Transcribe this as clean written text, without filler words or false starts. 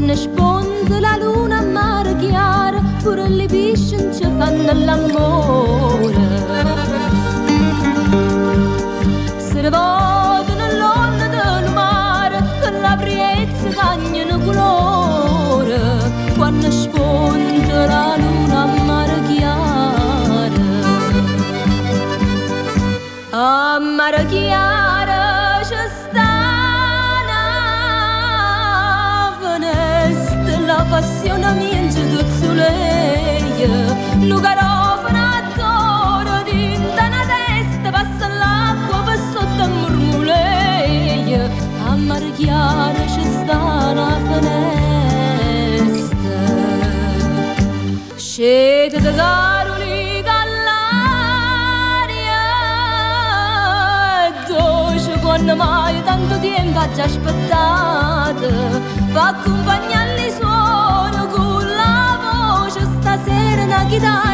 quando spunta la luna a mare chiara, pure le pesci ci fanno l'amore. Se ne vogliono l'onda del mare, con la brezza cagnano colore, quando spunta la luna a mare chiara. A mare chiara ci sta la passione mia tutto soleil, lo garofano attorno dinta una testa, passa l'acqua per sotto a murmulei, a mare chiara ci sta una finestra, scende da caroli dall'aria, dolce quando mai tanto tempo ha già aspettato, va accompagnarli con la voce stasera una chitarra